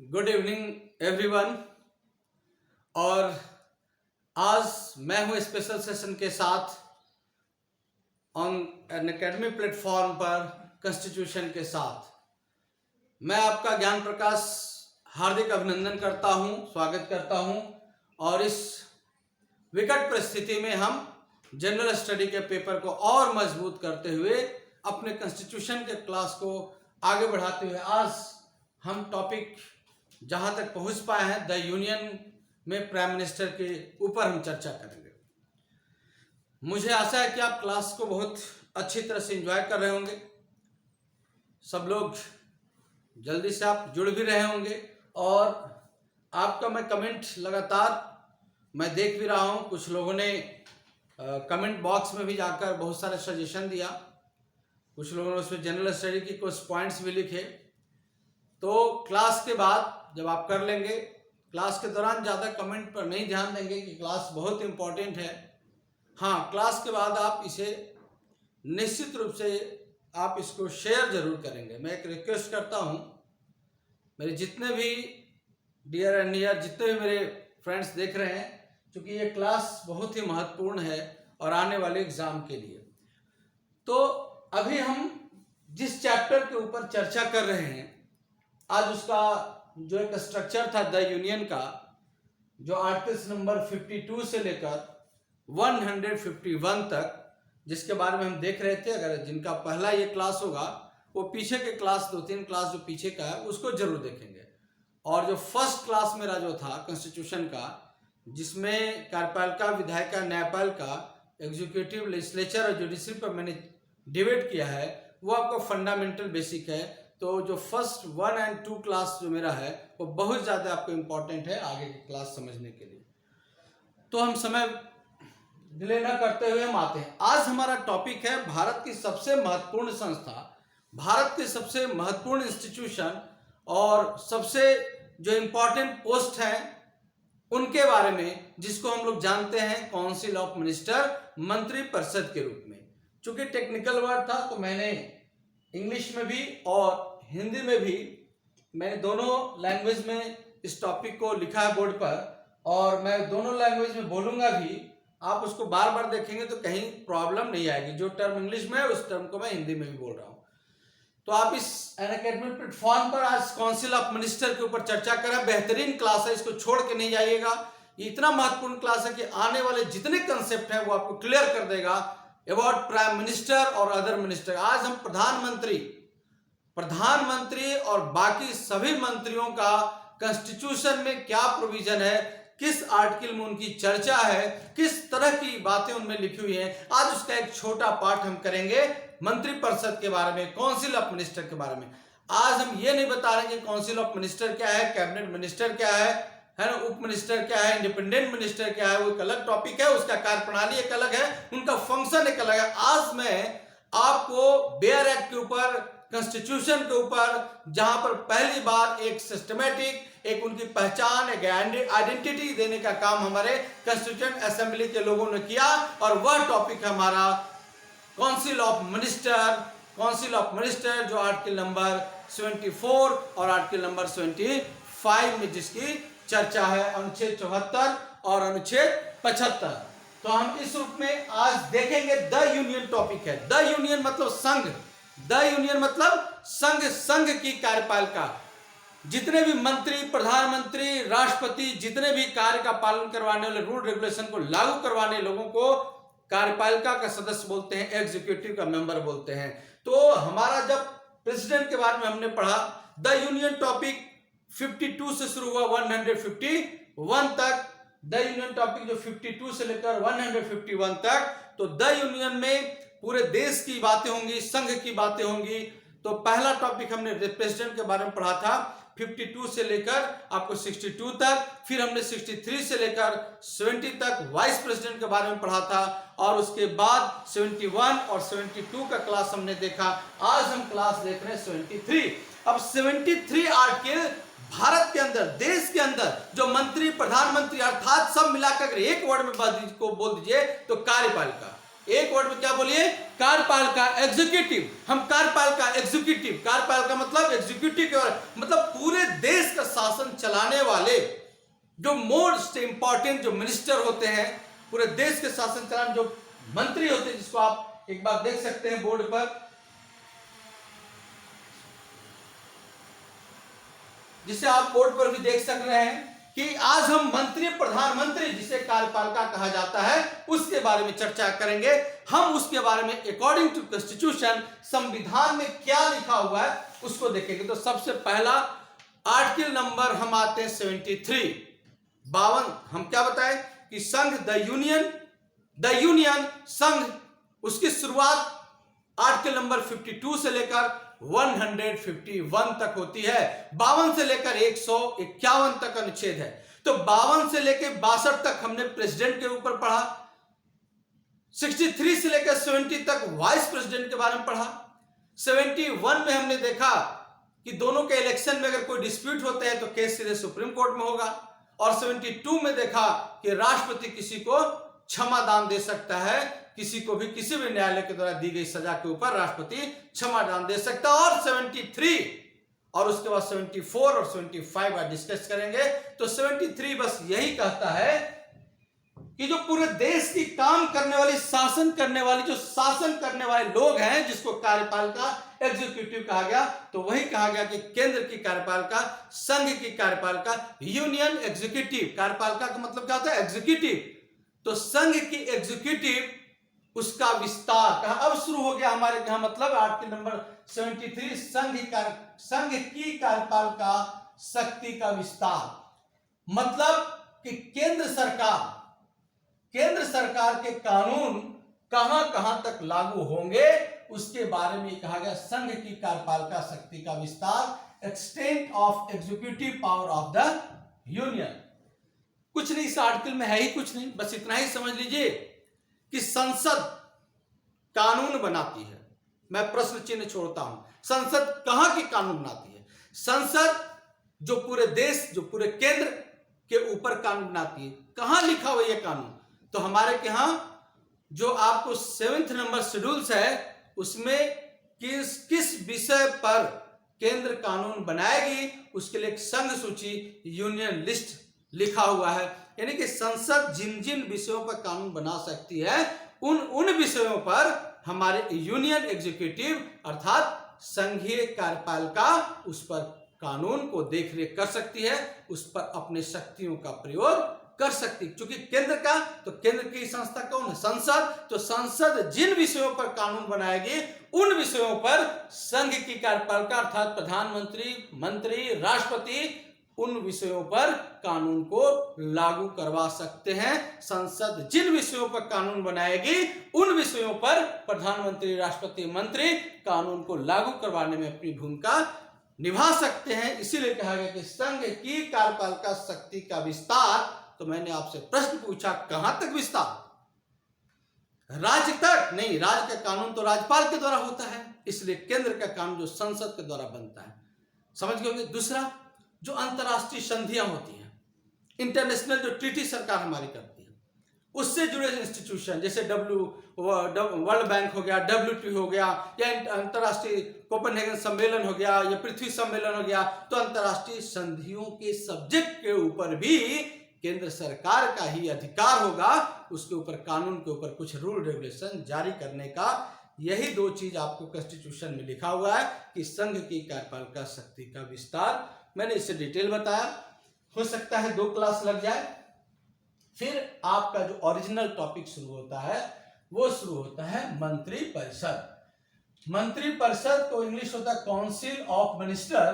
Good evening everyone. और आज मैं हूं स्पेशल सेशन के साथ ऑन एन एकेडमी प्लेटफॉर्म पर कॉन्स्टिट्यूशन के साथ। मैं आपका ज्ञान प्रकाश हार्दिक अभिनंदन करता हूं, स्वागत करता हूं। और इस विकट परिस्थिति में हम जनरल स्टडी के पेपर को और मजबूत करते हुए अपने कॉन्स्टिट्यूशन के क्लास को आगे बढ़ाते हुए आज हम टॉपिक जहां तक पहुंच पाए हैं द यूनियन में प्राइम मिनिस्टर के ऊपर हम चर्चा करेंगे। मुझे आशा है कि आप क्लास को बहुत अच्छी तरह से एंजॉय कर रहे होंगे। सब लोग जल्दी से आप जुड़ भी रहे होंगे और आपका मैं कमेंट लगातार मैं देख भी रहा हूं। कुछ लोगों ने कमेंट बॉक्स में भी जाकर बहुत सारे सजेशन दिया, कुछ लोगों ने उसमें जनरल स्टडी की कुछ पॉइंट्स भी लिखे। तो क्लास के बाद जब आप कर लेंगे, क्लास के दौरान ज़्यादा कमेंट पर नहीं ध्यान देंगे कि क्लास बहुत इम्पॉर्टेंट है। हाँ, क्लास के बाद आप इसे निश्चित रूप से आप इसको शेयर जरूर करेंगे। मैं एक रिक्वेस्ट करता हूँ, मेरे जितने भी डियर एंड नियर जितने भी मेरे फ्रेंड्स देख रहे हैं, क्योंकि ये क्लास बहुत ही महत्वपूर्ण है और आने वाले एग्ज़ाम के लिए। तो अभी हम जिस चैप्टर के ऊपर चर्चा कर रहे हैं, आज उसका जो एक स्ट्रक्चर था द यूनियन का, जो आर्टिकल्स नंबर 52 से लेकर 151 तक, जिसके बारे में हम देख रहे थे। अगर जिनका पहला ये क्लास होगा वो पीछे के क्लास 2-3 क्लास जो पीछे का है उसको जरूर देखेंगे। और जो फर्स्ट क्लास मेरा जो था कॉन्स्टिट्यूशन का, जिसमें कार्यपालिका, विधायिका, न्यायपालिका, एग्जीक्यूटिव, लेजिस्लेचर और जुडिशरी पर मैंने डिबेट किया है, वो आपका फंडामेंटल बेसिक है। तो जो फर्स्ट 1 और 2 क्लास जो मेरा है वो बहुत ज़्यादा आपको इम्पोर्टेंट है आगे की क्लास समझने के लिए। तो हम समय डिले न करते हुए हम आते हैं। आज हमारा टॉपिक है भारत की सबसे महत्वपूर्ण संस्था, भारत के सबसे महत्वपूर्ण इंस्टीट्यूशन और सबसे जो इम्पोर्टेंट पोस्ट हैं उनके बारे में, जिसको हम लोग जानते हैं काउंसिल ऑफ मिनिस्टर, मंत्री परिषद के रूप में। चूंकि टेक्निकल वर्ड था तो मैंने इंग्लिश में भी और हिंदी में भी, मैंने दोनों लैंग्वेज में इस टॉपिक को लिखा है बोर्ड पर, और मैं दोनों लैंग्वेज में बोलूंगा भी। आप उसको बार बार देखेंगे तो कहीं प्रॉब्लम नहीं आएगी। जो टर्म इंग्लिश में है उस टर्म को मैं हिंदी में भी बोल रहा हूं। तो आप इस अनअकैडमी प्लेटफॉर्म पर आज काउंसिल ऑफ मिनिस्टर के ऊपर चर्चा करें। बेहतरीन क्लास है, इसको छोड़ के नहीं जाइएगा। ये इतना महत्वपूर्ण क्लास है कि आने वाले जितने कंसेप्ट हैं वो आपको क्लियर कर देगा अबाउट प्राइम मिनिस्टर और अदर मिनिस्टर। आज हम प्रधानमंत्री और बाकी सभी मंत्रियों का कॉन्स्टिट्यूशन में क्या प्रोविजन है, किस आर्टिकल में उनकी चर्चा है, किस तरह की बातें उनमें लिखी हुई हैं, आज उसका एक छोटा पार्ट हम करेंगे। मंत्री परिषद के बारे में, काउंसिल ऑफ मिनिस्टर के बारे में। आज हम ये नहीं बता रहे कि काउंसिल ऑफ मिनिस्टर क्या है, कैबिनेट मिनिस्टर क्या है ना, उप मिनिस्टर क्या है, इंडिपेंडेंट मिनिस्टर क्या है, वो एक अलग टॉपिक है, उसका कार्यप्रणाली एक अलग है, उनका फंक्शन एक अलग है। आज मैं आपको बेयर एक्ट के ऊपर, कॉन्स्टिट्यूशन के ऊपर, जहां पर पहली बार एक सिस्टमेटिक, एक उनकी पहचान, एक आइडेंटिटी देने का काम हमारे कॉन्स्टिट्यूएंट असेंबली के लोगों ने किया, और वह टॉपिक है हमारा काउंसिल ऑफ मिनिस्टर, जो आर्टिकल नंबर 74 और आर्टिकल नंबर 75 में जिसकी चर्चा है, अनुच्छेद 74 और अनुच्छेद 75। तो हम इस रूप में आज देखेंगे। द यूनियन टॉपिक है। द यूनियन मतलब संघ, द यूनियन मतलब संघ की कार्यपालिका। जितने भी मंत्री, प्रधानमंत्री, राष्ट्रपति, जितने भी कार्य का पालन करवाने वाले, रूल रेगुलेशन को लागू करवाने लोगों को कार्यपालिका का सदस्य बोलते हैं, एग्जीक्यूटिव का मेंबर बोलते हैं। तो हमारा जब प्रेसिडेंट के बारे में हमने पढ़ा, द यूनियन टॉपिक 52 से शुरू हुआ 151 तक। द यूनियन टॉपिक जो 52 से लेकर 151 तक, तो द यूनियन में पूरे देश की बातें होंगी, संघ की बातें होंगी। तो पहला टॉपिक हमने प्रेसिडेंट के बारे में पढ़ा था 52 से लेकर आपको 62 तक, फिर हमने 63 से लेकर 70 तक वाइस प्रेसिडेंट के बारे में पढ़ा था, और उसके बाद 71 और 72 का क्लास हमने देखा। आज हम क्लास देख रहे हैं 73। अब 73 आर्टिकल भारत के अंदर, देश के अंदर जो मंत्री, प्रधानमंत्री, अर्थात सब मिलाकर एक वर्ड में बोल दीजिए तो कार्यपालिका। एक वर्ड में क्या बोलिए, कार्यपालिका, एग्जीक्यूटिव। हम कार्यपालिका, एग्जीक्यूटिव, कार्यपालिका मतलब एग्जीक्यूटिव के मतलब पूरे देश का शासन चलाने वाले जो मोस्ट इंपॉर्टेंट जो मिनिस्टर होते हैं, पूरे देश के शासन चलाने जो मंत्री होते हैं, जिसको आप एक बार देख सकते हैं बोर्ड पर, जिसे आप बोर्ड पर भी देख सक रहे हैं कि आज हम मंत्री, प्रधानमंत्री जिसे कार्यपालिका कहा जाता है, उसके बारे में चर्चा करेंगे। हम उसके बारे में अकॉर्डिंग टू कॉन्स्टिट्यूशन, संविधान में क्या लिखा हुआ है उसको देखेंगे। तो सबसे पहला आर्टिकल नंबर हम आते हैं 73, 52। हम क्या बताएं कि संघ, द यूनियन संघ, उसकी शुरुआत आर्टिकल नंबर 52 से लेकर 151 तक होती है। 52 से लेकर 151 तक अनुच्छेद है। तो 52 से लेकर 62 तक हमने प्रेसिडेंट के ऊपर पढ़ा, 63 से लेकर 70 तक वाइस प्रेसिडेंट के बारे में पढ़ा, 71 में हमने देखा कि दोनों के इलेक्शन में अगर कोई डिस्प्यूट होते हैं तो केस सीधे सुप्रीम कोर्ट में होगा, और 72 में देखा कि राष्ट्रपति किसी को क्षमा दान दे सकता है, किसी को भी किसी भी न्यायालय के द्वारा दी गई सजा के ऊपर राष्ट्रपति क्षमा दान दे सकता है। और 73 और उसके बाद 74 और 75 आज डिस्कस करेंगे। तो 73 बस यही कहता है कि जो पूरे देश की काम करने वाली, शासन करने वाली, जो शासन करने वाले लोग हैं, जिसको कार्यपालिका, एग्जीक्यूटिव कहा गया, तो वही कहा गया कि केंद्र की कार्यपालिका, संघ की कार्यपालिका, यूनियन एग्जीक्यूटिव। कार्यपालिका का मतलब क्या होता है, एग्जीक्यूटिव। तो संघ की एग्जीक्यूटिव, उसका विस्तार कहा अब शुरू हो गया हमारे यहां, मतलब आर्टिकल नंबर 73, संघ की कार्यपालिका शक्ति का विस्तार। मतलब कि केंद्र सरकार के कानून कहां कहां तक लागू होंगे उसके बारे में कहा गया। संघ की कार्यपालिका शक्ति का विस्तार, extent of executive power of the union. कुछ नहीं, इस आर्टिकल में है ही कुछ नहीं, बस इतना ही समझ लीजिए कि संसद कानून बनाती है। मैं प्रश्न चिन्ह छोड़ता हूं, संसद कहां की कानून बनाती है? संसद जो पूरे देश, जो पूरे केंद्र के ऊपर कानून बनाती है। कहां लिखा हुआ यह कानून? तो हमारे यहां जो आपको 7th नंबर शेड्यूल्स है, उसमें किस विषय पर केंद्र कानून बनाएगी उसके लिए एक संघ सूची, यूनियन लिस्ट लिखा हुआ है। यानी कि संसद जिन जिन विषयों पर कानून बना सकती है, उन विषयों पर हमारे यूनियन एग्जीक्यूटिव अर्थात संघीय कार्यपालिका उस पर कानून को देखरेख कर सकती है, उस पर अपने शक्तियों का प्रयोग कर सकती है। क्योंकि केंद्र का, तो केंद्र की संस्था कौन है? संसद। तो संसद जिन विषयों पर कानून बनाएगी, उन विषयों पर संघ की कार्यपालिका अर्थात प्रधानमंत्री, मंत्री, राष्ट्रपति उन विषयों पर कानून को लागू करवा सकते हैं। संसद जिन विषयों पर कानून बनाएगी, उन विषयों पर प्रधानमंत्री, राष्ट्रपति, मंत्री कानून को लागू करवाने में अपनी भूमिका निभा सकते हैं। इसीलिए कहा गया कि संघ की कार्यपालिका शक्ति का विस्तार। तो मैंने आपसे प्रश्न पूछा, कहां तक विस्तार? राज्य तक नहीं, राज्य का कानून तो राज्यपाल के द्वारा होता है, इसलिए केंद्र का कानून जो संसद के द्वारा बनता है। समझ गए होंगे। दूसरा, जो अंतरराष्ट्रीय संधियां होती हैं, इंटरनेशनल जो ट्रीटी सरकार हमारी करती है, उससे जुड़े इंस्टीट्यूशन जैसे वर्ल्ड बैंक हो गया, WTO हो गया, या अंतरराष्ट्रीय कोपेनहेगन सम्मेलन हो गया, या पृथ्वी सम्मेलन हो गया, तो अंतरराष्ट्रीय संधियों के सब्जेक्ट के ऊपर भी केंद्र सरकार का ही अधिकार होगा, उसके ऊपर, कानून के ऊपर कुछ रूल रेगुलेशन जारी करने का। यही दो चीज आपको कॉन्स्टिट्यूशन में लिखा हुआ है कि संघ की कार्यपालिका शक्ति का विस्तार। मैंने इससे डिटेल बताया, हो सकता है 2 क्लास लग जाए। फिर आपका जो ओरिजिनल टॉपिक शुरू होता है, वो शुरू होता है मंत्रिपरिषद। मंत्रिपरिषद को इंग्लिश होता है काउंसिल ऑफ मिनिस्टर।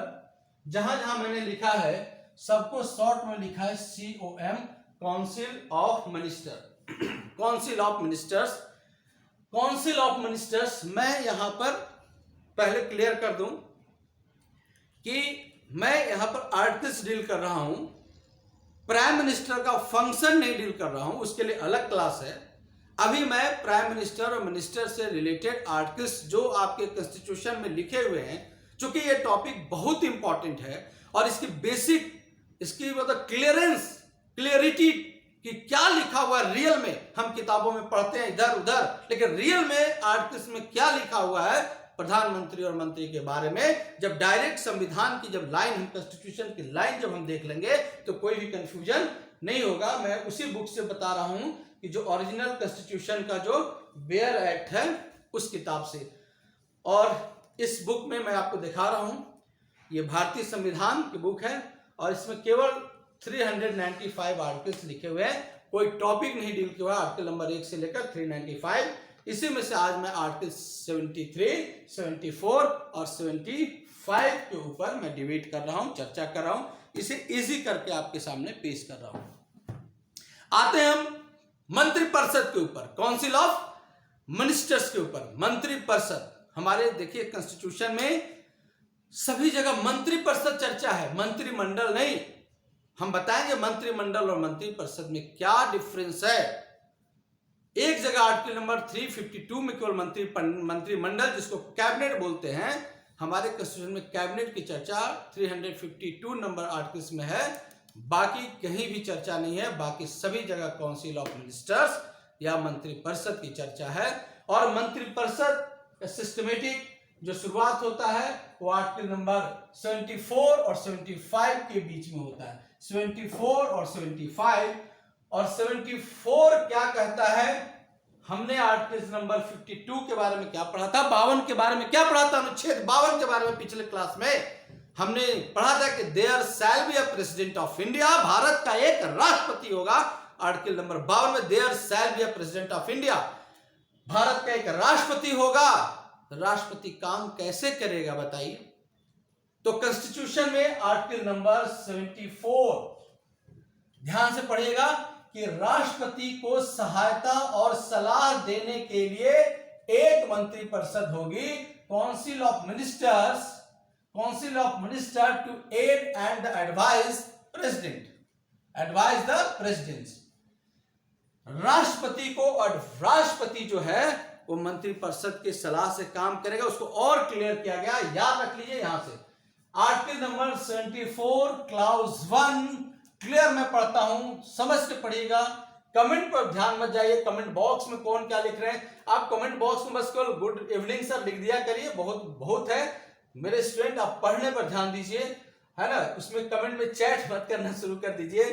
जहां जहां मैंने लिखा है सबको शॉर्ट में लिखा है COM, council of minister, council of ministers. Council of ministers मैं यहां पर पहले क्लियर कर दूं कि मैं यहां पर आर्टिकल्स डील कर रहा हूं, प्राइम मिनिस्टर का फंक्शन नहीं डील कर रहा हूं, उसके लिए अलग क्लास है। अभी मैं प्राइम मिनिस्टर और मिनिस्टर से रिलेटेड आर्टिकल्स जो आपके कॉन्स्टिट्यूशन में लिखे हुए हैं, चूंकि ये टॉपिक बहुत इंपॉर्टेंट है और इसकी बेसिक, इसकी मतलब क्लियरिटी कि क्या लिखा हुआ है रियल में। हम किताबों में पढ़ते हैं इधर उधर, लेकिन रियल में आर्टिकल्स में क्या लिखा हुआ है प्रधानमंत्री और मंत्री के बारे में। जब डायरेक्ट संविधान की जब लाइन, हम कॉन्स्टिट्यूशन की लाइन जब हम देख लेंगे तो कोई भी कंफ्यूजन नहीं होगा। मैं उसी बुक से बता रहा हूं कि जो ओरिजिनल कॉन्स्टिट्यूशन का जो बेयर एक्ट है उस किताब से। और इस बुक में मैं आपको दिखा रहा हूं, ये भारतीय संविधान की बुक है और इसमें केवल 395 आर्टिकल्स लिखे हुए हैं, कोई टॉपिक नहीं डील किया हुआ। आर्टिकल नंबर 1 से लेकर 395, इसी में से आज मैं आर्टिकल 73, 74 और 75 के ऊपर मैं डिबेट कर रहा हूं, चर्चा कर रहा हूं, इसे इजी करके आपके सामने पेश कर रहा हूं। आते हैं हम मंत्रिपरिषद के ऊपर, काउंसिल ऑफ मिनिस्टर्स के ऊपर। मंत्रिपरिषद हमारे देखिए कॉन्स्टिट्यूशन में सभी जगह मंत्रिपरिषद चर्चा है, मंत्रिमंडल नहीं। हम बताएंगे मंत्रिमंडल और मंत्रिपरिषद में क्या डिफरेंस है। एक जगह आर्टिकल नंबर 352 में केवल मंत्रिमंडल जिसको कैबिनेट बोलते हैं, हमारे कॉन्स्टिट्यूशन में कैबिनेट की चर्चा 352 नंबर आर्टिकल्स में है, बाकी कहीं भी चर्चा नहीं है। बाकी सभी जगह काउंसिल ऑफ मिनिस्टर्स या मंत्रिपरिषद की चर्चा है। और मंत्रिपरिषद सिस्टमेटिक जो शुरुआत होता है वो आर्टिकल नंबर 74 और 75 के बीच में होता है। 74 और 75, और 74 क्या कहता है, हमने आर्टिकल नंबर 52 के बारे में क्या पढ़ा था, 52 के बारे में क्या पढ़ा था, अनुच्छेद 52 के बारे में पिछले क्लास में हमने पढ़ा था कि there shall be a president of India, Bharat का एक राष्ट्रपति होगा। आर्टिकल नंबर 52 में there shall be a president of India, Bharat का एक राष्ट्रपति होगा। राष्ट्रपति काम कैसे करेगा बताइए। तो कॉन्स्टिट्यूशन में आर्टिकल नंबर 74 ध्यान से पढ़िएगा कि राष्ट्रपति को सहायता और सलाह देने के लिए एक मंत्रिपरिषद होगी, council of ministers, council of minister to aid and advise president, advise the president. राष्ट्रपति को, और राष्ट्रपति जो है वो मंत्रिपरिषद की सलाह से काम करेगा। उसको और क्लियर किया गया, याद रख लीजिए यहां से आर्टिकल नंबर 74 क्लाउज 1 क्लियर मैं पढ़ता हूं, समझ के पढ़िएगा। कमेंट पर ध्यान मत जाइए, कमेंट बॉक्स में कौन क्या लिख रहे हैं। आप कमेंट बॉक्स में बस केवल गुड इवनिंग सर लिख दिया करिए, बहुत है। मेरे स्टूडेंट आप पढ़ने पर ध्यान दीजिए, है ना। उसमें कमेंट में चैट मत करना शुरू कर दीजिए,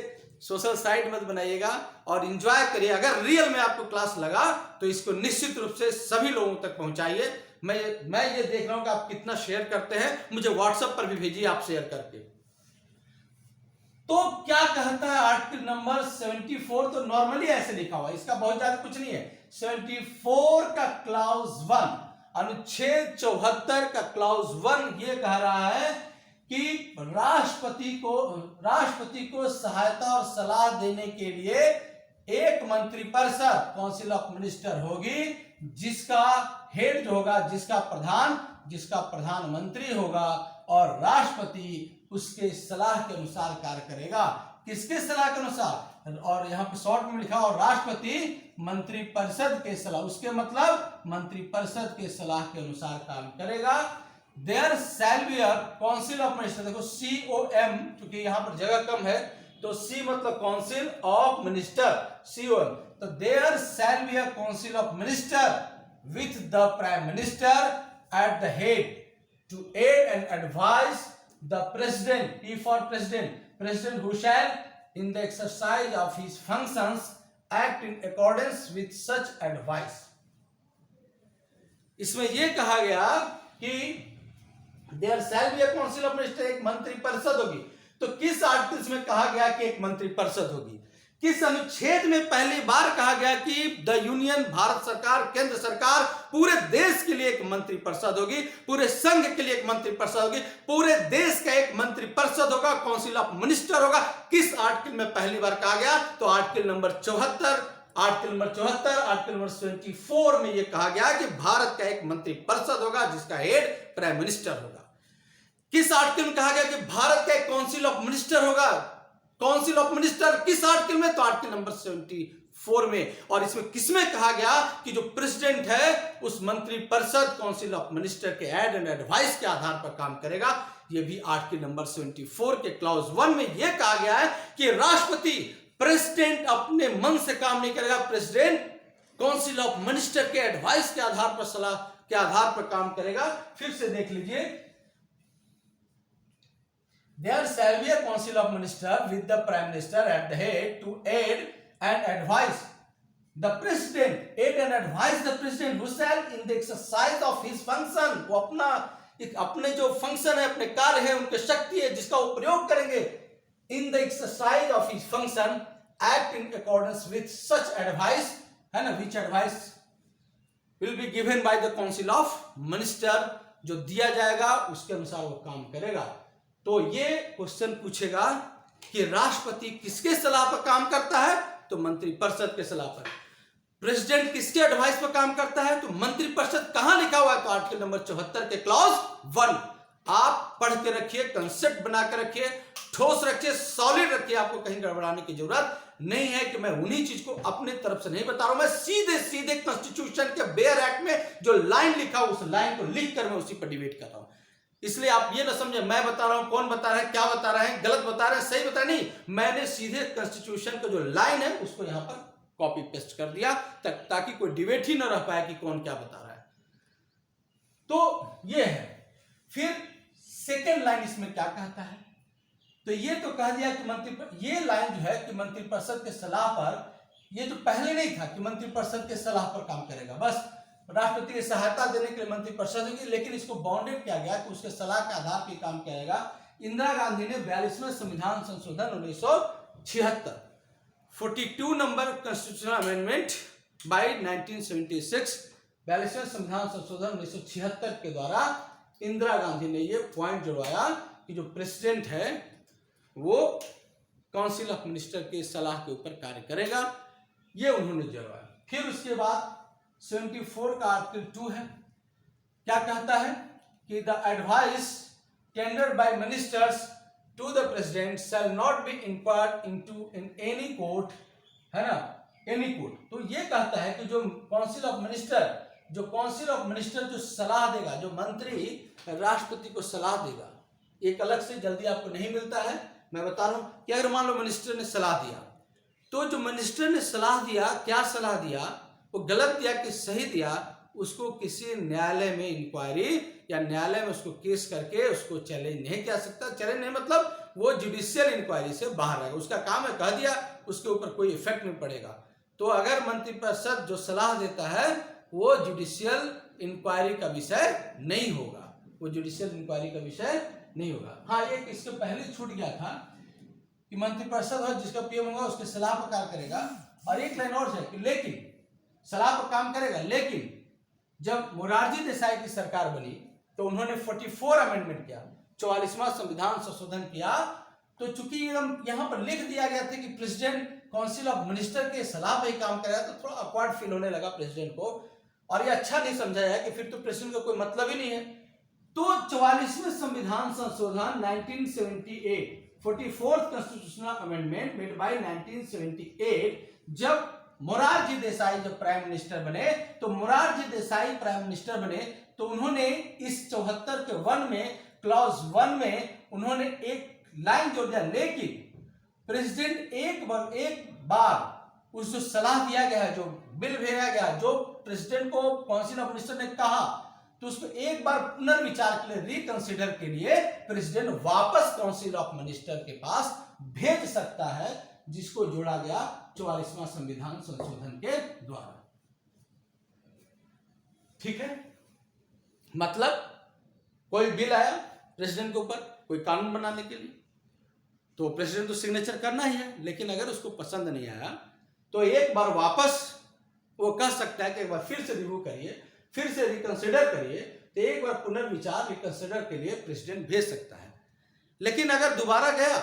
सोशल साइट मत बनाइएगा और एंजॉय करिए। अगर रियल में आपको क्लास लगा तो इसको निश्चित रूप से सभी लोगों तक पहुंचाइए। मैं ये देख रहा हूं कि आप कितना शेयर करते हैं, मुझे व्हाट्सएप पर भी भेजिए आप शेयर करके। तो क्या कहता है आर्टिकल नंबर 74, तो नॉर्मली ऐसे लिखा हुआ है, इसका बहुत ज्यादा कुछ नहीं है। 74 का क्लाउज 1, अनुच्छेद 74 का क्लाउज 1 ये कह रहा है कि राष्ट्रपति को सहायता और सलाह देने के लिए एक मंत्रिपरिषद, काउंसिल ऑफ मिनिस्टर होगी, जिसका हेड जो होगा, जिसका प्रधानमंत्री होगा, और राष्ट्रपति उसके सलाह के अनुसार कार्य करेगा। किसके सलाह के अनुसार, और यहां पे शॉर्ट में लिखा, और राष्ट्रपति मंत्रिपरिषद के सलाह, उसके मतलब मंत्रिपरिषद के सलाह के अनुसार काम करेगा। There shall be a council of minister, देखो COM, क्योंकि यहां पर जगह कम है तो C मतलब काउंसिल ऑफ मिनिस्टर, COM। तो there shall be a council of minister with the prime minister at the head to aid and advise the president, P for president who shall in the exercise of his functions act in accordance with such advice। इसमें यह कहा गया कि there shall be a council of minister, एक मंत्रिपरिषद होगी। तो किस आर्टिकल्स में कहा गया कि एक मंत्रिपरिषद होगी, किस अनुच्छेद में पहली बार कहा गया कि द यूनियन, भारत सरकार, केंद्र सरकार पूरे देश के लिए एक मंत्रिपरिषद होगी, पूरे संघ के लिए एक मंत्रिपरिषद होगी, पूरे देश का एक मंत्रिपरिषद होगा, काउंसिल ऑफ मिनिस्टर होगा। किस आर्टिकल में पहली बार कहा गया, तो आर्टिकल नंबर 74, आर्टिकल नंबर 74 में यह कहा गया कि भारत का एक मंत्रिपरिषद होगा जिसका हेड प्राइम मिनिस्टर होगा। किस आर्टिकल में कहा गया कि भारत का एक काउंसिल ऑफ मिनिस्टर होगा, काउंसिल ऑफ मिनिस्टर किस आर्टिकल में, तो आर्टिकल नंबर 74 में। और इसमें किसमें कहा गया कि जो प्रेसिडेंट है उस मंत्रिपरिषद काउंसिल ऑफ मिनिस्टर के एड एंड एडवाइस के आधार पर काम करेगा। यह भी आर्टिकल नंबर 74 के क्लाउज 1 में यह कहा गया है कि राष्ट्रपति प्रेसिडेंट अपने मन से काम नहीं करेगा, प्रेसिडेंट काउंसिल ऑफ मिनिस्टर के एडवाइस के आधार पर, सलाह के आधार पर काम करेगा। फिर से देख लीजिए, there shall be a council of minister with the prime minister at the head to aid and advise the president, aid and advise the president who shall in the exercise of his function, वो अपने जो function है, अपने कार्य है, उनके शक्ति है जिसका वो प्रयोग करेंगे, in the exercise of his function act in accordance with such advice, है ना, which advice will be given by the council of minister, जो दिया जाएगा उसके अनुसार वो काम करेगा। तो ये क्वेश्चन पूछेगा कि राष्ट्रपति किसके सलाह पर काम करता है, तो मंत्रिपरिषद के सलाह पर। प्रेसिडेंट किसके एडवाइस पर काम करता है, तो मंत्रिपरिषद। कहां लिखा हुआ है, तो आर्टिकल नंबर 74 के क्लॉज 1। आप पढ़ के रखिए, कंसेप्ट बना के रखिए, ठोस रखिए, सॉलिड रखिए, आपको कहीं गड़बड़ाने की जरूरत नहीं है कि मैं उन्हीं चीज को अपने तरफ से नहीं बता रहा हूं, मैं सीधे सीधे कॉन्स्टिट्यूशन के बेयर एक्ट में जो लाइन लिखा उस लाइन को लिख कर मैं उसी पर डिबेट कर रहा हूं। इसलिए आप ये ना समझे मैं बता रहा हूं, कौन बता रहा है, क्या बता रहे हैं, गलत बता रहे हैं, सही बता रहे, नहीं, मैंने सीधे कॉन्स्टिट्यूशन का जो लाइन है उसको यहां पर कॉपी पेस्ट कर दिया ताकि कोई डिबेट ही ना रह पाए कि कौन क्या बता रहा है। तो ये है। फिर सेकेंड लाइन इसमें क्या कहता है, तो ये तो कह दिया कि ये लाइन जो है कि मंत्रिपरिषद के सलाह पर, ये तो पहले नहीं था कि मंत्रिपरिषद के सलाह पर काम करेगा, बस राष्ट्रपति की सहायता देने के लिए मंत्रिपरिषद होगी, लेकिन इसको बाउंडेड किया गया कि उसके सलाह के आधार पर काम करेगा। इंदिरा गांधी ने 42वें संविधान संशोधन 1976, 42 नंबर कॉन्स्टिट्यूशनल अमेंडमेंट बाय 1976, 42वें संविधान संशोधन 1976 के द्वारा इंदिरा गांधी ने ये पॉइंट जुड़वाया कि जो प्रेसिडेंट है वो काउंसिल ऑफ मिनिस्टर के सलाह के ऊपर कार्य करेगा, ये उन्होंने जुड़वाया। फिर उसके बाद 74 का आर्टिकल 2 है, क्या कहता है कि the advice tendered by ministers to the president shall not be inquired into in any court, है ना, एनी कोर्ट। तो ये कहता है कि जो काउंसिल ऑफ मिनिस्टर जो सलाह देगा, जो मंत्री राष्ट्रपति को सलाह देगा, एक अलग से जल्दी आपको नहीं मिलता है। मैं बता रहा हूं कि अगर मान लो मिनिस्टर ने सलाह दिया, तो जो मिनिस्टर ने सलाह दिया, क्या सलाह दिया, वो गलत दिया कि सही दिया, उसको किसी न्यायालय में इंक्वायरी या न्यायालय में उसको केस करके उसको चैलेंज नहीं किया सकता। चैलेंज नहीं मतलब वो जुडिशियल इंक्वायरी से बाहर रहेगा, उसका काम है, कह दिया, उसके ऊपर कोई इफेक्ट नहीं पड़ेगा। तो अगर मंत्रिपरिषद जो सलाह देता है वो जुडिशियल इंक्वायरी का विषय नहीं होगा, वो जुडिशियल इंक्वायरी का विषय नहीं होगा। हाँ, एक इसके पहले छूट गया था कि मंत्रिपरिषद हो जिसका पीएम होगा उसके सलाह पर कार्य करेगा, और एक लाइन और है कि लेकिन सलाह पर काम करेगा, लेकिन जब मोरारजी देसाई की सरकार बनी तो उन्होंने 44 अमेंडमेंट किया, 44वां संविधान संशोधन किया। तो चूंकि यहाँ पर लिख दिया गया था कि प्रेसिडेंट काउंसिल ऑफ मिनिस्टर के सलाह पर ही काम करेगा, तो थोड़ा ऑकवर्ड फील होने लगा प्रेसिडेंट को, और ये अच्छा नहीं समझा जाए कि फिर तो प्रेसिडेंट का कोई मतलब ही नहीं है। तो 44वें संविधान संशोधन 1978, 44th constitutional amendment made by 1978, जब मोरारजी देसाई जब प्राइम मिनिस्टर बने, तो मोरारजी देसाई प्राइम मिनिस्टर बने तो उन्होंने इस 74 के 1 में, क्लॉज 1 में उन्होंने एक लाइन जोड़ दिया, लेकिन प्रेसिडेंट एक बार उस जो सलाह दिया गया है, जो बिल भेजा गया, जो प्रेसिडेंट को काउंसिल ऑफ मिनिस्टर ने कहा, तो उसको एक बार पुनर्विचार के लिए, रिकंसिडर के लिए प्रेसिडेंट वापस काउंसिल ऑफ मिनिस्टर के पास भेज सकता है, जिसको जोड़ा गया 44वां संविधान संशोधन के द्वारा। ठीक है, मतलब कोई बिल आया प्रेसिडेंट के ऊपर कोई कानून बनाने के लिए, तो प्रेसिडेंट तो सिग्नेचर करना ही है, लेकिन अगर उसको पसंद नहीं आया तो एक बार वापस वो कह सकता है कि एक बार फिर से रिव्यू करिए, फिर से रिकंसिडर करिए, तो एक बार पुनर्विचार रिकंसिडर के लिए प्रेसिडेंट भेज सकता है। लेकिन अगर दोबारा गया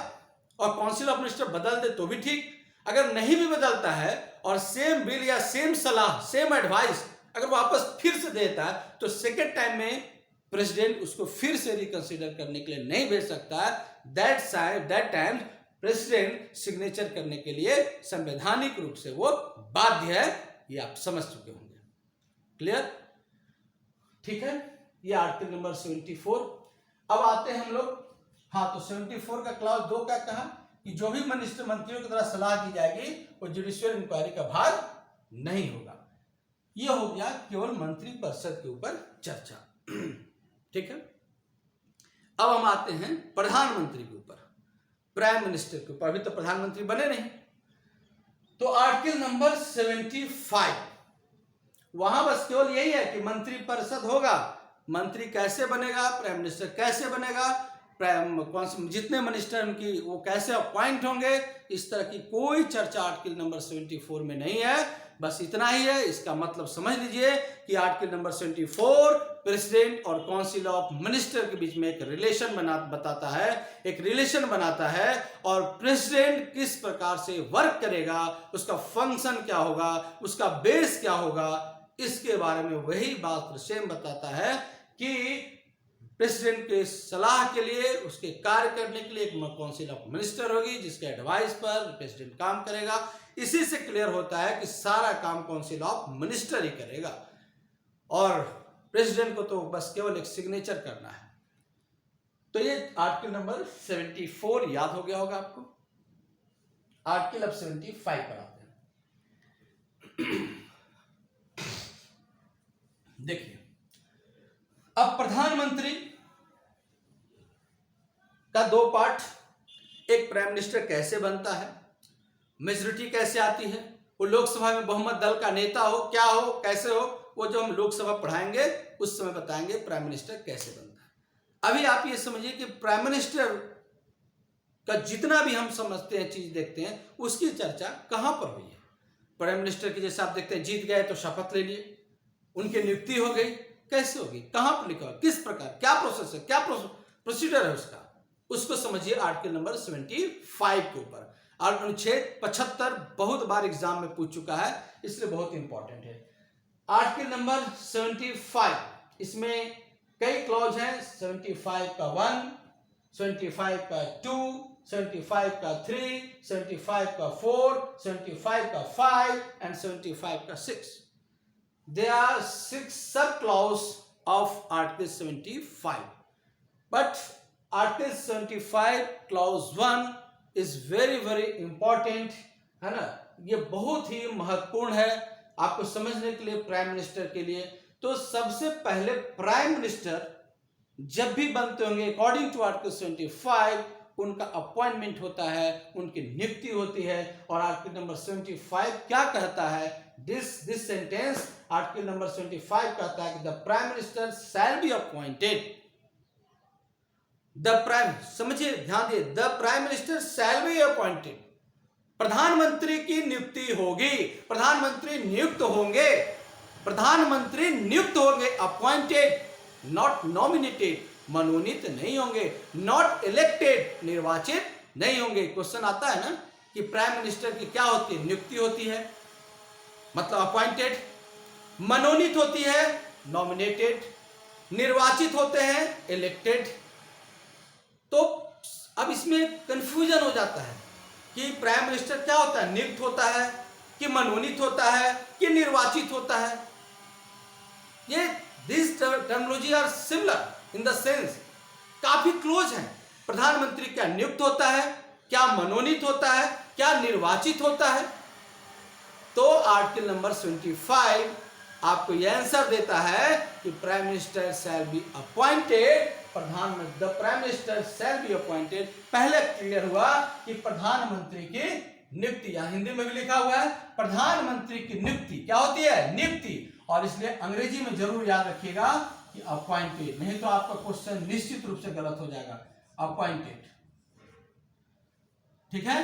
और काउंसिल ऑफ मिनिस्टर बदल दे तो भी ठीक, अगर नहीं भी बदलता है और सेम बिल या सेम सलाह, सेम एडवाइस अगर वापस फिर से देता है, तो सेकेंड टाइम में प्रेसिडेंट उसको फिर से रिकंसिडर करने के लिए नहीं भेज सकता है। दैट टाइम प्रेसिडेंट सिग्नेचर करने के लिए संवैधानिक रूप से वो बाध्य है, ये आप समझ चुके होंगे। क्लियर? ठीक है, ये आर्टिकल नंबर 74। अब आते हैं हम लोग, हाँ, तो 74 का क्लॉज 2 क्या कहा कि जो भी मंत्रियों की द्वारा सलाह दी जाएगी वो जुडिशियल इंक्वायरी का भाग नहीं होगा। यह हो गया केवल मंत्रिपरिषद के ऊपर चर्चा। ठीक है, अब हम आते हैं प्रधानमंत्री के ऊपर, प्राइम मिनिस्टर के ऊपर। अभी तो प्रधानमंत्री बने नहीं, तो आर्टिकल नंबर 75 वहां बस केवल यही है कि मंत्रिपरिषद होगा। मंत्री कैसे बनेगा, प्राइम मिनिस्टर कैसे बनेगा, कौन से जितने मिनिस्टर उनकी वो कैसे अपॉइंट होंगे, इस तरह की कोई चर्चा आर्टिकल नंबर 74 में नहीं है। बस इतना ही है। इसका मतलब समझ लीजिए कि आर्टिकल नंबर 74 प्रेसिडेंट और काउंसिल ऑफ मिनिस्टर के बीच में एक रिलेशन बताता है, एक रिलेशन बनाता है, और प्रेसिडेंट किस प्रकार से वर्क करेगा, उसका फंक्शन क्या होगा, उसका बेस क्या होगा, इसके बारे में वही बात सेम बताता है कि प्रेसिडेंट के सलाह के लिए, उसके कार्य करने के लिए एक काउंसिल ऑफ मिनिस्टर होगी जिसके एडवाइस पर प्रेसिडेंट काम करेगा। इसी से क्लियर होता है कि सारा काम काउंसिल ऑफ मिनिस्टर ही करेगा और प्रेसिडेंट को तो बस केवल एक सिग्नेचर करना है। तो ये आर्टिकल नंबर 74 याद हो गया होगा आपको। आर्टिकल अब 75 पर आते हैं। देखिए, अब प्रधानमंत्री का दो पार्ट, एक प्राइम मिनिस्टर कैसे बनता है, मेजोरिटी कैसे आती है, वो लोकसभा में बहुमत दल का नेता हो, क्या हो, कैसे हो, वो जो हम लोकसभा पढ़ाएंगे उस समय बताएंगे प्राइम मिनिस्टर कैसे बनता है। अभी आप ये समझिए कि प्राइम मिनिस्टर का जितना भी हम समझते हैं, चीज देखते हैं, उसकी चर्चा कहां पर हुई है। प्राइम मिनिस्टर की जैसे आप देखते हैं, जीत गए तो शपथ ले लिए, उनकी नियुक्ति हो गई, कैसे होगी, कहां पर लिखा, किस प्रकार, क्या प्रोसेस है, क्या प्रोसीजर है उसका, उसको समझिए आर्टिकल नंबर 75 के ऊपर। और अनुच्छेद 75 बहुत बार एग्जाम में पूछ चुका है, इसलिए बहुत इंपॉर्टेंट है। आर्टिकल नंबर 75, इसमें कई क्लॉज हैं, 75 का 1, 75 का 2, 75 का 3, 75 का 4, 75 का 5 एंड 75 का 6। There are 6 sub-clause of Article 75, but Article 75 clause 1 is very very important, है ना। ये बहुत ही महत्वपूर्ण है आपको समझने के लिए, प्राइम मिनिस्टर के लिए। तो सबसे पहले प्राइम मिनिस्टर जब भी बनते होंगे अकॉर्डिंग टू आर्टिकल 75, उनका अपॉइंटमेंट होता है, उनकी नियुक्ति होती है। और आर्टिकल नंबर 75 क्या कहता है, दिस सेंटेंस आर्टिकल नंबर 75 कहता है कि the prime minister shall be appointed, the prime, समझिए ध्यान दिए, the prime minister shall be appointed, प्रधानमंत्री की नियुक्ति होगी, प्रधानमंत्री नियुक्त होंगे, प्रधानमंत्री नियुक्त होंगे, अपॉइंटेड, नॉट नॉमिनेटेड, मनोनीत नहीं होंगे, नॉट इलेक्टेड, निर्वाचित नहीं होंगे। क्वेश्चन आता है ना कि प्राइम मिनिस्टर की क्या होती है, नियुक्ति होती है मतलब अपॉइंटेड, मनोनीत होती है नॉमिनेटेड, निर्वाचित होते हैं इलेक्टेड। तो अब इसमें कंफ्यूजन हो जाता है कि प्राइम मिनिस्टर क्या होता है, नियुक्त होता है कि मनोनीत होता है कि निर्वाचित होता है। ये this terminology are similar in the sense, काफी क्लोज है। प्रधानमंत्री क्या नियुक्त होता है, क्या मनोनीत होता है, क्या निर्वाचित होता है। तो आर्टिकल नंबर 75 आपको यह आंसर देता है कि prime minister shall be appointed, प्रधानमंत्री, the prime minister shall be appointed. पहले क्लियर हुआ कि प्रधानमंत्री की नियुक्ति, या हिंदी में भी लिखा हुआ है प्रधानमंत्री की नियुक्ति क्या होती है, नियुक्ति। और इसलिए अंग्रेजी में जरूर याद रखिएगा कि अपॉइंटेड, नहीं तो आपका क्वेश्चन निश्चित रूप से गलत हो जाएगा। अपॉइंटेड, ठीक है।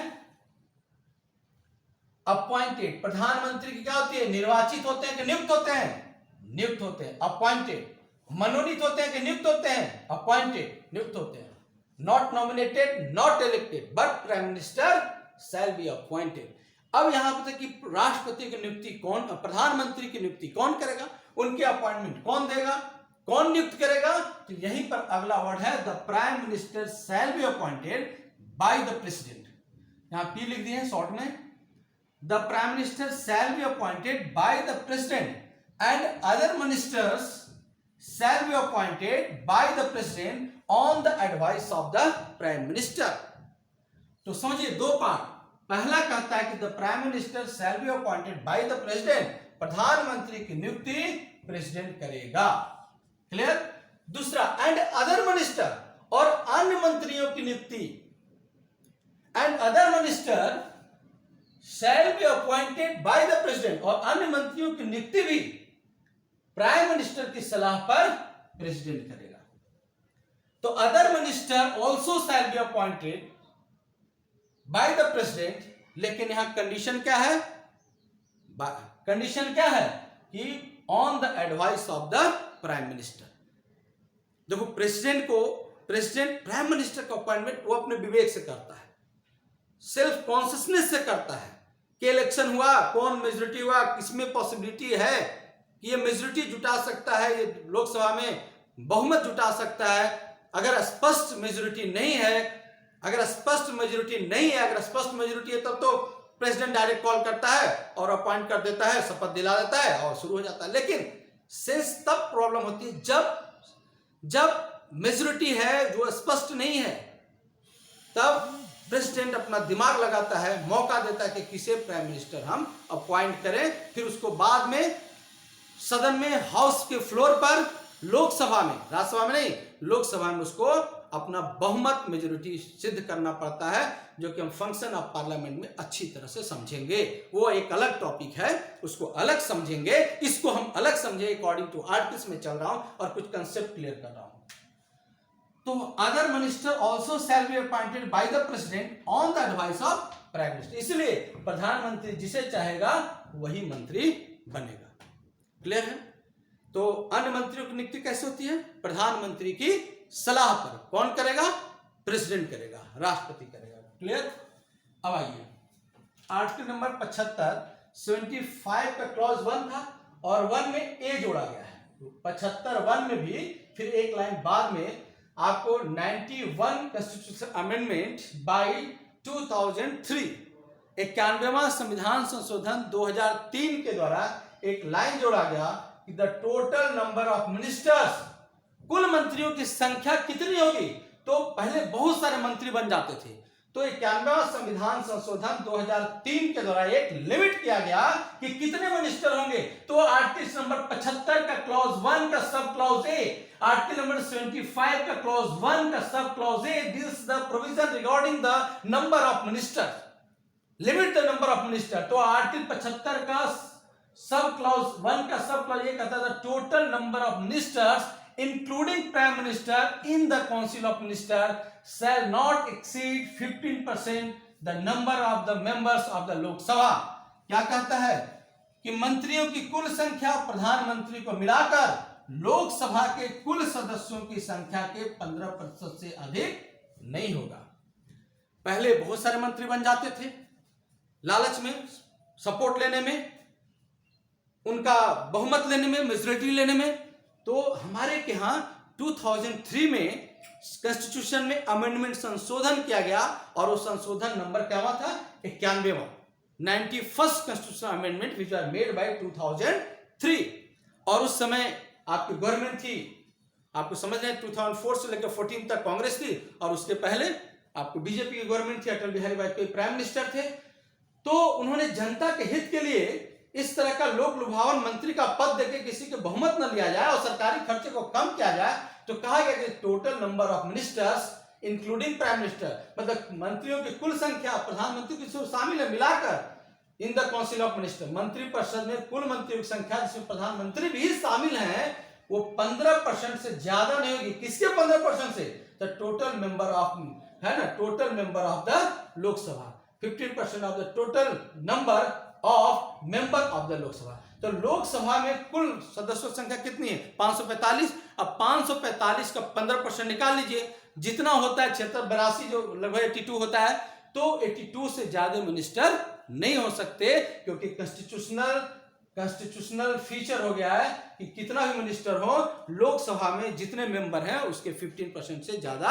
अपॉइंटेड, प्रधानमंत्री की क्या होती है, निर्वाचित होते हैं कि नियुक्त होते हैं, नियुक्त होते हैं, अपॉइंटेड। मनोनीत होते हैं कि नियुक्त होते हैं, अपॉइंटेड, नियुक्त होते हैं। Not nominated, not elected, but prime minister shall be appointed. अब यहां पर कि राष्ट्रपति की नियुक्ति कौन, प्रधानमंत्री की नियुक्ति कौन करेगा, उनके अपॉइंटमेंट कौन देगा, कौन नियुक्त करेगा। तो यहीं पर अगला वर्ड है the prime minister shall be appointed by the president. यहां पी लिख दिए हैं शॉर्ट में, the prime minister shall be appointed by the president and other ministers shall be appointed by the president on the advice of the prime minister। तो समझिए दो part. पहला कहता है कि the prime minister shall be appointed by the president, प्रधानमंत्री की नियुक्ति प्रेसिडेंट करेगा, क्लियर। दूसरा, एंड अदर मिनिस्टर, और अन्य मंत्रियों की नियुक्ति, and other minister shall be appointed by the president, और अन्य मंत्रियों की नियुक्ति भी प्राइम मिनिस्टर की सलाह पर प्रेसिडेंट करेगा। तो other minister also shell be appointed by the president, लेकिन यहां कंडीशन क्या है? कंडीशन क्या है कि on the advice of the prime minister. देखो प्रेसिडेंट प्राइम मिनिस्टर का अपॉइंटमेंट वो अपने विवेक से करता है, सेल्फ कॉन्शियसनेस से करता है कि इलेक्शन हुआ, कौन मेजोरिटी हुआ, किसमें पॉसिबिलिटी है कि ये मेजोरिटी जुटा सकता है, ये लोकसभा में बहुमत जुटा सकता है। अगर स्पष्ट मेजोरिटी नहीं है, अगर स्पष्ट मेजोरिटी है तब तो प्रेसिडेंट डायरेक्ट कॉल करता है और अपॉइंट कर देता है, शपथ दिला देता है और शुरू हो जाता है। लेकिन सेंस तब प्रॉब्लम होती है जब मेजोरिटी है जो स्पष्ट नहीं है, तब प्रेसिडेंट अपना दिमाग लगाता है, मौका देता है कि किसे प्राइम मिनिस्टर हम अपॉइंट करें। फिर उसको बाद में सदन में, हाउस के फ्लोर पर, लोकसभा में, राज्यसभा में नहीं, लोकसभा में उसको अपना बहुमत मेजोरिटी सिद्ध करना पड़ता है, जो कि हम फंक्शन ऑफ पार्लियामेंट में अच्छी तरह से समझेंगे। वो एक अलग टॉपिक है, उसको अलग समझेंगे, इसको हम अलग समझेंगे। अकॉर्डिंग टू आर्टिकल्स में चल रहा हूं और कुछ कंसेप्ट क्लियर कर रहा हूं। तो other minister also shell be appointed by the president on the advice of prime minister. इसलिए प्रधानमंत्री जिसे चाहेगा वही मंत्री बनेगा, क्लियर है। तो अन्य मंत्रियों की नियुक्ति कैसे होती है? प्रधानमंत्री की सलाह पर। कौन करेगा? प्रेसिडेंट करेगा, राष्ट्रपति करेगा, क्लियर। अब आइए आर्टिकल नंबर 75, 75 का क्लॉज 1 था और 1 में ए जोड़ा गया है। 75 1 में भी फिर एक लाइन बाद में आपको 91 कॉन्स्टिट्यूशन अमेंडमेंट बाय 2003, 91वां संविधान संशोधन 2003 के द्वारा एक लाइन जोड़ा गया कि the total number of ministers, कुल मंत्रियों की संख्या कितनी होगी। तो पहले बहुत सारे मंत्री बन जाते थे, तो 91वां संविधान संशोधन 2003 के द्वारा एक लिमिट किया गया कि कितने मिनिस्टर होंगे। तो आर्टिकल नंबर 75 का क्लॉज 1 का sub clause A, article number 75 का क्लॉज 1 का sub clause A deals the provision regarding the number of minister, limit the number of minister. तो आर्टिकल 75 का सब क्लॉज 1 का सब क्लॉज ये कहता है total number of ministers including prime minister in the council of minister shall not exceed 15% the number of the members of the Lok Sabha। क्या कहता है कि मंत्रियों की कुल संख्या प्रधानमंत्री को मिलाकर लोकसभा के कुल सदस्यों की संख्या के 15% से अधिक नहीं होगा। पहले बहुत सारे मंत्री बन जाते थे लालच में, सपोर्ट लेने में, उनका बहुमत लेने में, मेजोरिटी लेने में। तो हमारे के यहाँ 2003 में कॉन्स्टिट्यूशन में अमेंडमेंट संशोधन किया गया और वो संशोधन नंबर क्या हुआ था? 91वां, 91st constitution amendment which was made by 2003। और उस समय आपकी गवर्नमेंट थी, आपको समझ रहे हैं 2004 से लेकर 14 तक कांग्रेस थी और उसके पहले आपको बीजेपी की गवर्नमेंट थी, अटल बिहारी वाजपेयी प्राइम मिनिस्टर थे। तो उन्होंने जनता के हित के लिए इस तरह का लोक लुभावन मंत्री का पद देके किसी के बहुमत न लिया जाए और सरकारी खर्चे को कम किया जाए, तो कहा गया कि total number of ministers including prime minister, मतलब मंत्रियों की कुल संख्या प्रधानमंत्री की शामिल है मिलाकर in the council of minister, मंत्री परिषद में कुल मंत्रियों की संख्या जिसमें प्रधानमंत्री भी शामिल हैं वो 15% से ज्यादा नहीं होगी। किसके 15% से? द टोटल मेंबर ऑफ, है ना, total member of the Lok Sabha, 15% of the total number of member of the Lok Sabha. तो लोकसभा में कुल सदस्यों की संख्या कितनी है? 545। अब 545 का 15% निकाल लीजिए, जितना होता है 76 जो लगभग 82 होता है। तो 82 से ज्यादा मिनिस्टर नहीं हो सकते, क्योंकि कॉन्स्टिट्यूशनल फीचर हो गया है कि कितना भी मिनिस्टर हो लोकसभा में जितने मेंबर हैं उसके 15% से ज्यादा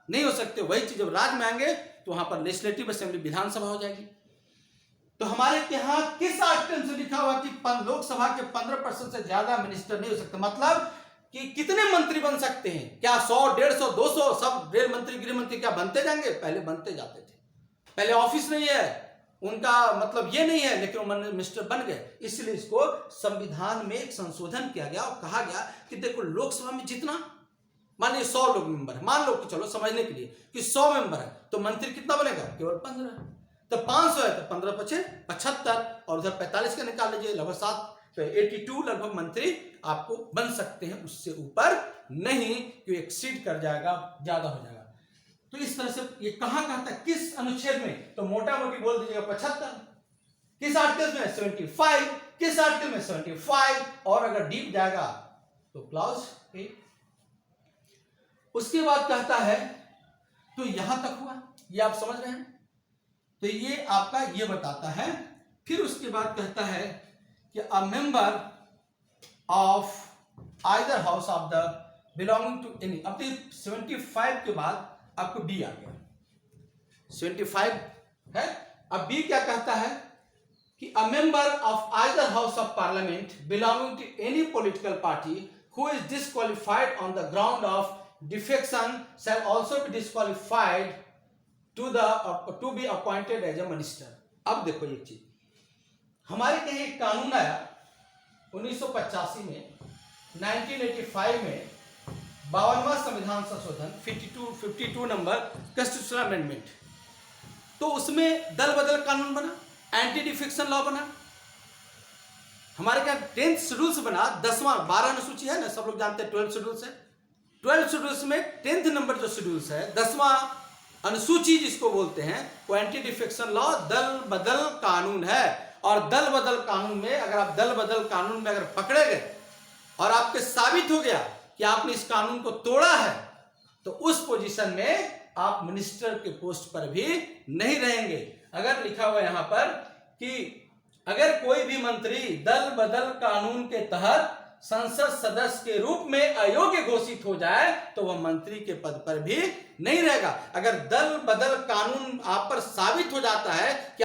नहीं हो सकते। वही चीज जब राज्य में आएंगे तो वहां पर लेजिस्लेटिव असेंबली, विधानसभा हो जाएगी। तो हमारे यहाँ किस आर्टिकल से लिखा हुआ कि लोकसभा के 15% से ज्यादा मिनिस्टर नहीं हो सकते? मतलब कि कितने मंत्री बन सकते हैं? क्या 100, 150, 200 सब रेल मंत्री, गृह मंत्री क्या बनते जाएंगे? पहले बनते जाते थे। पहले ऑफिस नहीं है उनका, मतलब ये नहीं है, लेकिन वो मिनिस्टर बन गए, इसलिए इसको संविधान में एक संशोधन किया गया और कहा गया कि देखो लोकसभा में जितना, मान लीजिए 100 लोग मेंबर है, मान लो कि चलो समझने के लिए कि 100 मेंबर है, तो मंत्री कितना बनेगा, केवल 15। तो 500 है तो 15 पचे 75, और उधर 45 का निकाल लीजिए, लगभग 7 तो 82 लगभग मंत्री आपको बन सकते हैं, उससे ऊपर नहीं, कि एक्सीड कर जाएगा, ज्यादा हो जाएगा। तो इस तरह से ये कहां कहता है, किस अनुच्छेद में, तो मोटा मोटी बोल दीजिएगा 75, किस आर्टिकल में 75, किस आर्टिकल में 75, और अगर डीप जाएगा तो क्लॉज 8। उसके बाद कहता है, तो यहां तक हुआ, ये आप समझ रहे हैं, तो ये आपका ये बताता है। फिर उसके बाद कहता है कि a member of either house of the belonging to any, अब 75 के बाद आपको बी आ गया, 75 है। अब बी क्या कहता है कि a member of either house of parliament belonging to any political party who is disqualified on the ground of defection shall also be disqualified to be appointed as a minister. अब देखो एक चीज, हमारे कहीं एक कानून आया 1985 में, 1985 में 52वां संविधान संशोधन 52 नंबर कॉन्स्टिट्यूशनल अमेंडमेंट, तो उसमें दल बदल कानून बना, एंटी डिफेक्शन लॉ बना। हमारे क्या 10th शेड्यूल से बना, 10वां 12 अनुसूची है ना, सब लोग जानते हैं 12 शेड्यूल्स है, 12 शेड्यूल्स में 10th नंबर जो शेड्यूल्स है, 10वां अनुसूची जिसको बोलते हैं, वो एंटी डिफेक्शन लॉ दल बदल कानून है। और दल बदल कानून में अगर आप दल बदल कानून में अगर पकड़े गए और आपके साबित हो गया कि आपने इस कानून को तोड़ा है, तो उस पोजीशन में आप मिनिस्टर के पोस्ट पर भी नहीं रहेंगे। अगर लिखा हुआ यहां पर कि अगर कोई भी मंत्री दल बदल कानून के तहत संसद सदस्य के रूप में अयोग्य घोषित हो जाए, तो वह मंत्री के पद पर भी नहीं रहेगा। अगर दल बदल कानून आप पर साबित हो जाता है कि